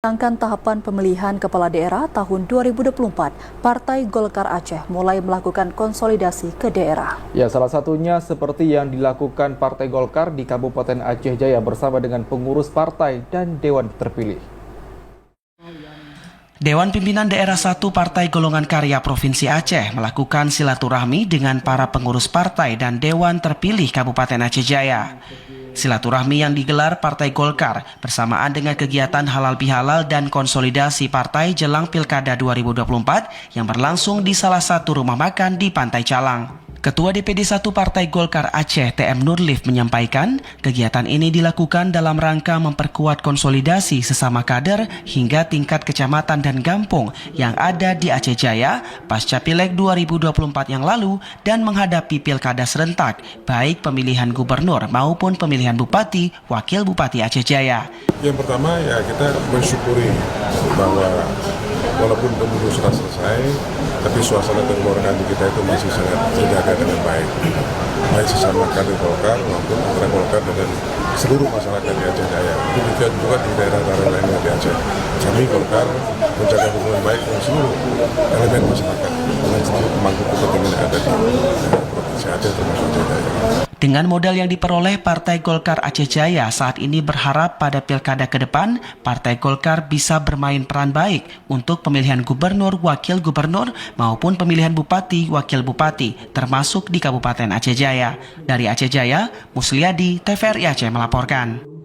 Sedangkan tahapan pemilihan kepala daerah tahun 2024, Partai Golkar Aceh mulai melakukan konsolidasi ke daerah. Ya, salah satunya seperti yang dilakukan Partai Golkar di Kabupaten Aceh Jaya bersama dengan pengurus partai dan dewan terpilih. Dewan Pimpinan Daerah 1 Partai Golongan Karya Provinsi Aceh melakukan silaturahmi dengan para pengurus partai dan dewan terpilih Kabupaten Aceh Jaya. Silaturahmi yang digelar Partai Golkar bersamaan dengan kegiatan halal bihalal dan konsolidasi partai jelang Pilkada 2024 yang berlangsung di salah satu rumah makan di Pantai Calang. Ketua DPD 1 Partai Golkar Aceh TM Nurlif menyampaikan kegiatan ini dilakukan dalam rangka memperkuat konsolidasi sesama kader hingga tingkat kecamatan dan kampung yang ada di Aceh Jaya pasca Pileg 2024 yang lalu dan menghadapi Pilkada serentak baik pemilihan gubernur maupun pemilihan bupati, wakil bupati Aceh Jaya. Yang pertama ya kita bersyukuri bahwa walaupun pemilu sudah selesai, tapi suasana kekeluargaan kita itu masih sangat terjaga dengan baik. Baik sesama kader Golkar maupun antara Golkar dengan seluruh masyarakat di Aceh Jaya. Demikian juga di daerah-daerah lainnya di Aceh. Kami Golkar menjaga hubungan baik dengan seluruh elemen masyarakat, dengan seluruh pemangku kepentingan yang ada di Provinsi Aceh termasuk Aceh Jaya. Dengan modal yang diperoleh Partai Golkar Aceh Jaya saat ini berharap pada pilkada ke depan, Partai Golkar bisa bermain peran baik untuk pemilihan gubernur, wakil gubernur, maupun pemilihan bupati, wakil bupati, termasuk di Kabupaten Aceh Jaya. Dari Aceh Jaya, Musliadi, TVRI Aceh melaporkan.